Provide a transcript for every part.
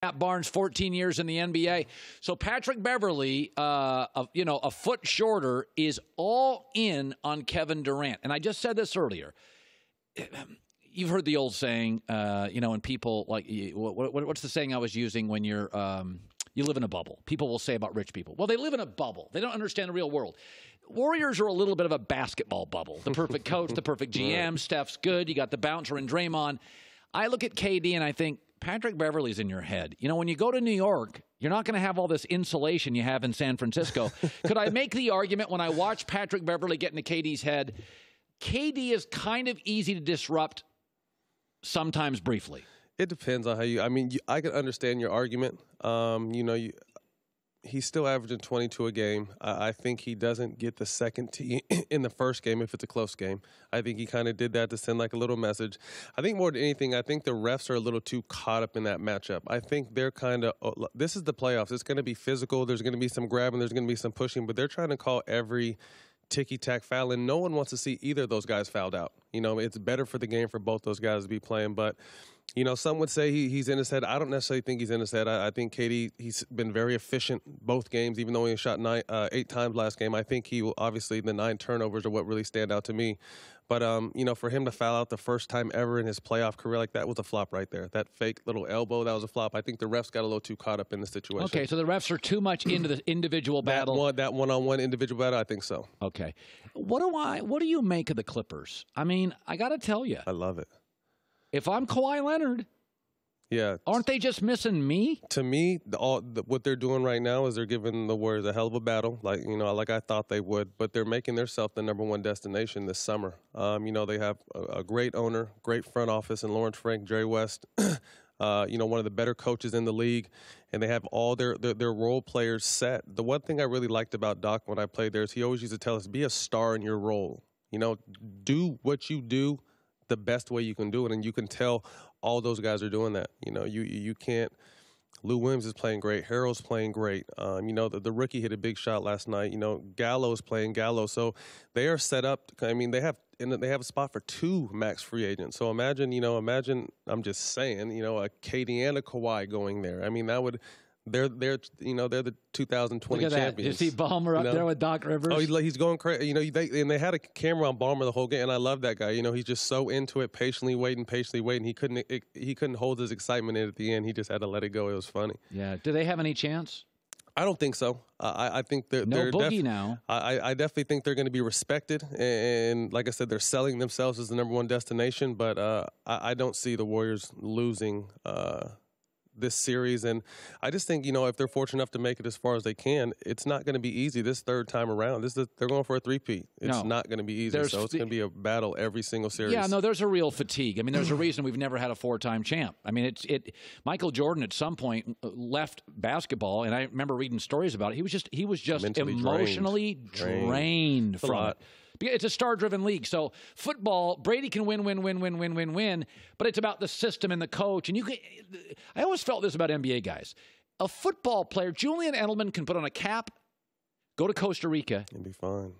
Matt Barnes, 14 years in the NBA. So Patrick Beverley, a foot shorter, is all in on Kevin Durant. And I just said this earlier. You've heard the old saying, when people like, what's the saying I was using when you live in a bubble? People will say about rich people, well, they live in a bubble. They don't understand the real world. Warriors are a little bit of a basketball bubble. The perfect coach, the perfect GM, Steph's good. You got the bouncer and Draymond. I look at KD and I think, Patrick Beverley's in your head. When you go to New York, you're not going to have all this insulation you have in San Francisco. Could I make the argument when I watch Patrick Beverley get into KD's head, KD is kind of easy to disrupt sometimes briefly? It depends on how I can understand your argument. He's still averaging 22 a game. I think he doesn't get the second tee in the first game if it's a close game. I think he kind of did that to send like a little message. I think more than anything, I think the refs are a little too caught up in that matchup. I think they're kind of this is the playoffs. It's going to be physical. There's going to be some grabbing. There's going to be some pushing. But they're trying to call every ticky-tack foul, and no one wants to see either of those guys fouled out. It's better for the game for both those guys to be playing. But some would say he's in his head. I don't necessarily think he's in his head. I think KD, he's been very efficient both games, even though he shot 8 times last game. I think he will, obviously, the 9 turnovers are what really stand out to me. But, for him to foul out the first time ever in his playoff career like that was a flop right there. That fake little elbow, that was a flop. I think the refs got a little too caught up in the situation. Okay, so the refs are too much into the individual battle. That one-on-one individual battle, I think so. Okay. What do you make of the Clippers? I mean, I got to tell you. I love it. If I'm Kawhi Leonard, yeah, aren't they just missing me? To me, what they're doing right now is they're giving the Warriors a hell of a battle, like I thought they would. But they're making themselves the #1 destination this summer. They have a great owner, great front office, and Lawrence Frank, Jerry West. One of the better coaches in the league, and they have all their role players set. The one thing I really liked about Doc when I played there is he always used to tell us, be a star in your role. Do what you do the best way you can do it, and you can tell all those guys are doing that. You can't. Lou Williams is playing great. Harrell's playing great. The rookie hit a big shot last night. Gallo's playing Gallo. So they are set up. I mean, they have a spot for 2 max free agents. So imagine, I'm just saying, a KD and a Kawhi going there. I mean, that would. They're the 2020 Look at champions. That. You see Ballmer up there with Doc Rivers? Oh, he's going crazy. They had a camera on Ballmer the whole game, and I love that guy. He's just so into it, patiently waiting. He couldn't hold his excitement in at the end. He just had to let it go. It was funny. Yeah. Do they have any chance? I don't think so. I think they're Boogie now. I definitely think they're going to be respected, and like I said, they're selling themselves as the #1 destination. But I don't see the Warriors losing this series, and I just think if they're fortunate enough to make it as far as they can, it's not going to be easy this third time around. They're going for a 3-peat. It's not going to be easy, so it's going to be a battle every single series. Yeah, no, there's a real fatigue. I mean, there's a reason we've never had a 4-time champ. I mean, Michael Jordan at some point left basketball, and I remember reading stories about it. He was just mentally emotionally drained from it. It's a star-driven league. So football, Brady can win, but it's about the system and the coach. And I always felt this about NBA guys. A football player, Julian Edelman, can put on a cap, go to Costa Rica, and be fine.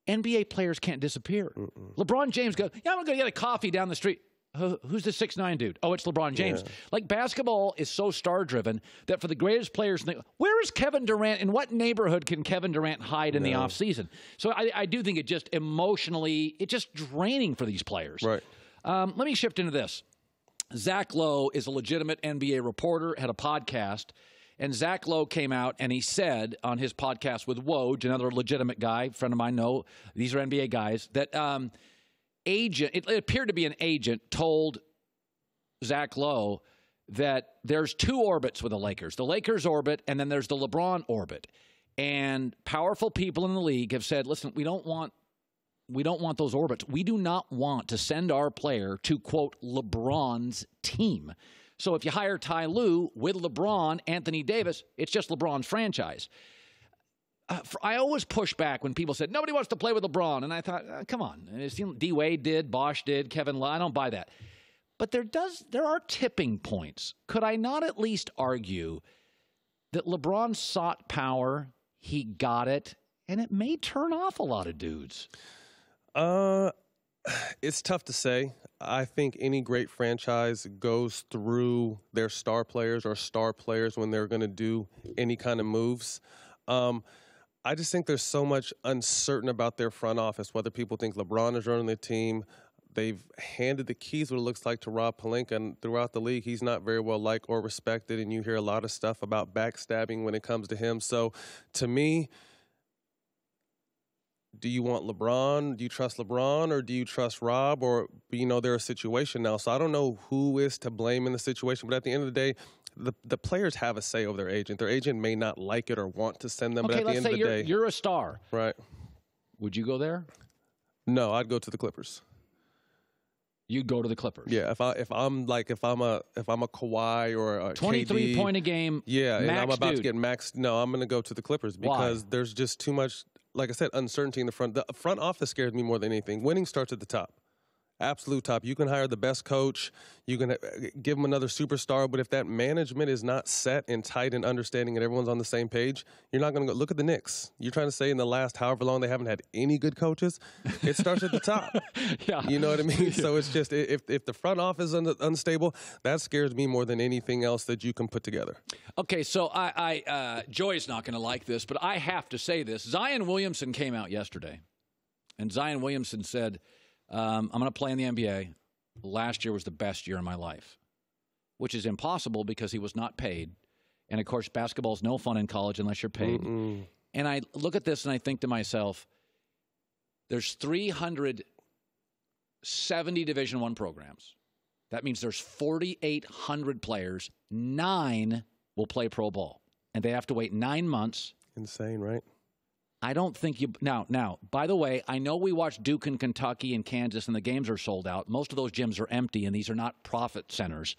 NBA players can't disappear. LeBron James goes, I'm going to get a coffee down the street. Who's the 6'9" dude? Oh, it's LeBron James. Yeah. Like, basketball is so star-driven that for the greatest players, where is Kevin Durant? In what neighborhood can Kevin Durant hide in the offseason? So I do think it just emotionally, it's just draining for these players. Right. Let me shift into this. Zach Lowe is a legitimate NBA reporter, had a podcast, and Zach Lowe came out and he said on his podcast with Woj, another legitimate guy, friend of mine, know these are NBA guys, that it appeared to be an agent told Zach Lowe that there's 2 orbits with the Lakers. The Lakers orbit, and then there's the LeBron orbit. And powerful people in the league have said, listen, we don't want those orbits. We do not want to send our player to, quote, LeBron's team. So if you hire Ty Lue with LeBron, Anthony Davis, it's just LeBron's franchise. I always push back when people said, nobody wants to play with LeBron. And I thought, come on. D-Wade did, Bosh did, Kevin Love. I don't buy that. But there are tipping points. Could I not at least argue that LeBron sought power, he got it, and it may turn off a lot of dudes? It's tough to say. I think any great franchise goes through their star players or star players when they're going to do any kind of moves. I just think there's so much uncertain about their front office, whether people think LeBron is running the team. They've handed the keys, what it looks like, to Rob Pelinka, and throughout the league, he's not very well liked or respected, and you hear a lot of stuff about backstabbing when it comes to him. So, to me, do you want LeBron? Do you trust LeBron, or do you trust Rob? Or, they're a situation now. So I don't know who is to blame in the situation. But at the end of the day, the players have a say over their agent. Their agent may not like it or want to send them. Okay, but at the end of the day, you're a star. Right. Would you go there? No, I'd go to the Clippers. You'd go to the Clippers. Yeah, if I'm a Kawhi or a 23 KD, point a game. Yeah, and I'm about to dude. get maxed. No, I'm going to go to the Clippers because there's just too much. Like I said, uncertainty in the front. The front office scares me more than anything. Winning starts at the top. Absolute top. You can hire the best coach. You can give them another superstar. But if that management is not set and tight and understanding and everyone's on the same page, you're not going to go. Look at the Knicks. You're trying to say in the last however long they haven't had any good coaches. It starts at the top. Yeah. You know what I mean? So it's just if the front office is unstable, that scares me more than anything else that you can put together. Okay, so Joy's not going to like this, but I have to say this. Zion Williamson came out yesterday, and Zion Williamson said, I'm going to play in the NBA. Last year was the best year of my life, which is impossible because he was not paid. And, of course, basketball is no fun in college unless you're paid. And I look at this and I think to myself, there's 370 Division I programs. That means there's 4,800 players. 9 will play pro ball. And they have to wait 9 months. Insane, right? I don't think you – now, by the way, I know we watch Duke and Kentucky and Kansas and the games are sold out. Most of those gyms are empty, and these are not profit centers.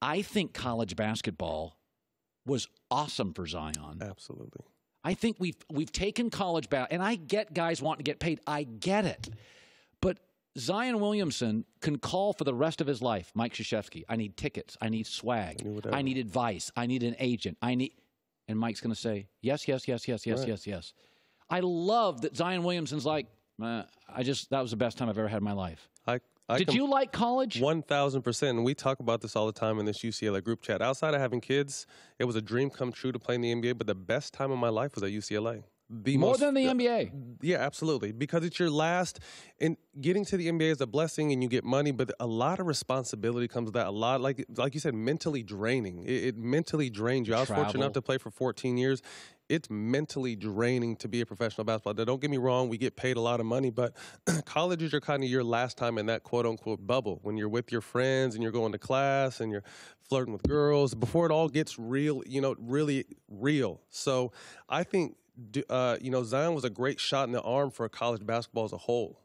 I think college basketball was awesome for Zion. Absolutely. I think we've taken college basketball, and I get guys wanting to get paid. I get it. But Zion Williamson can call for the rest of his life, Mike Krzyzewski. I need tickets. I need swag. I need advice. I need an agent. And Mike's going to say, yes, yes, yes, yes, yes, yes, yes. I love that Zion Williamson's like, that was the best time I've ever had in my life. Did you like college? 1,000%. And we talk about this all the time in this UCLA group chat. Outside of having kids, it was a dream come true to play in the NBA, but the best time of my life was at UCLA. More than the NBA. Yeah, absolutely. Because it's your last, and getting to the NBA is a blessing and you get money, but a lot of responsibility comes with that. A lot, like you said, mentally draining. It mentally drains you. I was fortunate enough to play for 14 years. It's mentally draining to be a professional basketball player. Don't get me wrong, we get paid a lot of money, but college is kind of your last time in that quote-unquote bubble when you're with your friends and you're going to class and you're flirting with girls before it all gets real, really real. So I think Zion was a great shot in the arm for college basketball as a whole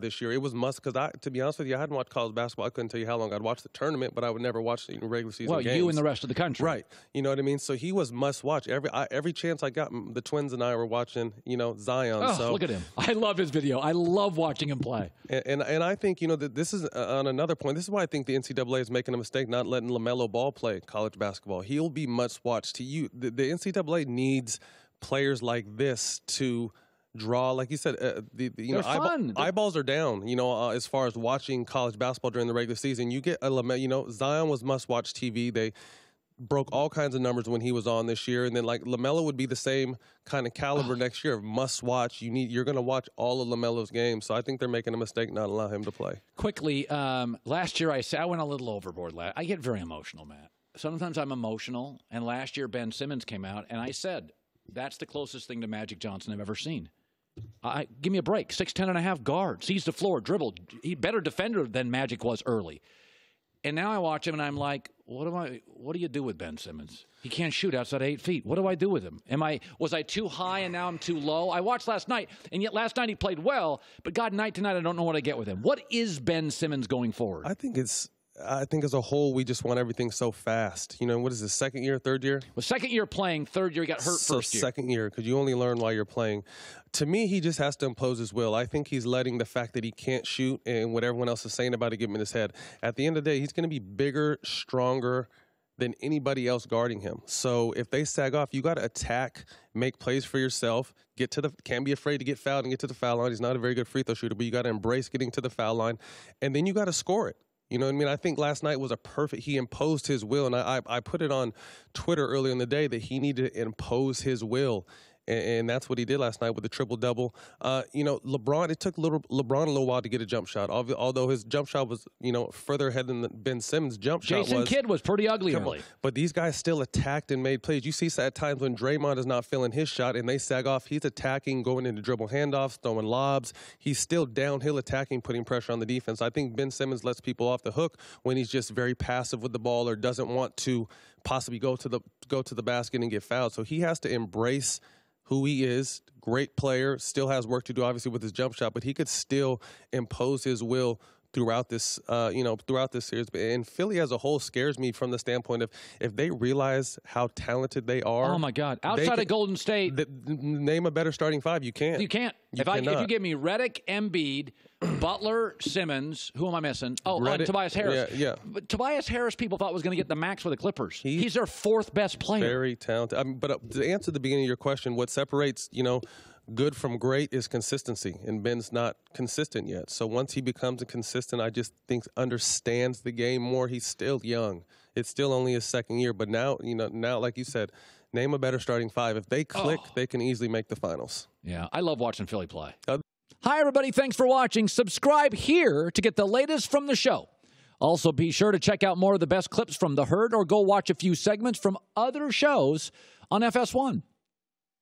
this year. It was because to be honest with you, I hadn't watched college basketball. I couldn't tell you how long I'd watched the tournament, but I would never watch the regular season games. Well, you and the rest of the country. Right. You know what I mean? So he was must watch. Every chance I got, the twins and I were watching, Zion. Oh, so, look at him. I love his video. I love watching him play. And I think, that this is on another point. This is why I think the NCAA is making a mistake not letting LaMelo Ball play college basketball. He'll be much watched. The NCAA needs players like this to draw, like you said, eyeballs are down, as far as watching college basketball during the regular season. You get Zion was must-watch TV. They broke all kinds of numbers when he was on this year, and then like LaMelo would be the same kind of caliber next year. Must-watch. You're going to watch all of LaMelo's games, so I think they're making a mistake not allowing him to play. Quickly, last year I went a little overboard. I get very emotional, Matt. Sometimes I'm emotional, and last year Ben Simmons came out, and I said, that's the closest thing to Magic Johnson I've ever seen. Give me a break. 6'10 and a half guard. Sees the floor, dribbled. He better defender than Magic was early. And now I watch him and I'm like, what do you do with Ben Simmons? He can't shoot outside 8 feet. What do I do with him? Was I too high and now I'm too low? I watched last night, and yet last night he played well, but God, night to night I don't know what I get with him. What is Ben Simmons going forward? I think as a whole, we just want everything so fast. What is this, second year, third year? Well, second year playing, third year he got hurt first year. Second year, because you only learn while you're playing. To me, he just has to impose his will. I think he's letting the fact that he can't shoot and what everyone else is saying about it get him in his head. At the end of the day, he's going to be bigger, stronger, than anybody else guarding him. So if they sag off, you got to attack, make plays for yourself, can't be afraid to get fouled and get to the foul line. He's not a very good free throw shooter, but you got to embrace getting to the foul line, and then you got to score it. You know what I mean? I think last night was he imposed his will, and I put it on Twitter earlier in the day that he needed to impose his will. And that's what he did last night with the triple-double. LeBron, it took LeBron a little while to get a jump shot, although his jump shot was, further ahead than Ben Simmons' jump shot was. Jason Kidd was pretty ugly early. But these guys still attacked and made plays. You see at times when Draymond is not feeling his shot and they sag off, he's attacking, going into dribble handoffs, throwing lobs. He's still downhill attacking, putting pressure on the defense. I think Ben Simmons lets people off the hook when he's just very passive with the ball or doesn't want to possibly go to the basket and get fouled. So he has to embrace who he is. Great player, still has work to do, obviously, with his jump shot, but he could still impose his will throughout this series. And Philly as a whole scares me from the standpoint of if they realize how talented they are. Oh my God! Outside of Golden State, name a better starting five. You can't. You can't. If you give me Redick, Embiid, Butler, Simmons, who am I missing? And Tobias Harris. Yeah. But Tobias Harris, people thought was going to get the max with the Clippers. He's their fourth best player. Very talented. But to answer the beginning of your question, what separates good from great is consistency, and Ben's not consistent yet. So once he becomes a consistent, I just think understands the game more. He's still young. It's still only his second year, but now like you said, name a better starting five. If they click, they can easily make the finals. Yeah, I love watching Philly play. Hi, everybody. Thanks for watching. Subscribe here to get the latest from the show. Also, be sure to check out more of the best clips from The Herd or go watch a few segments from other shows on FS1.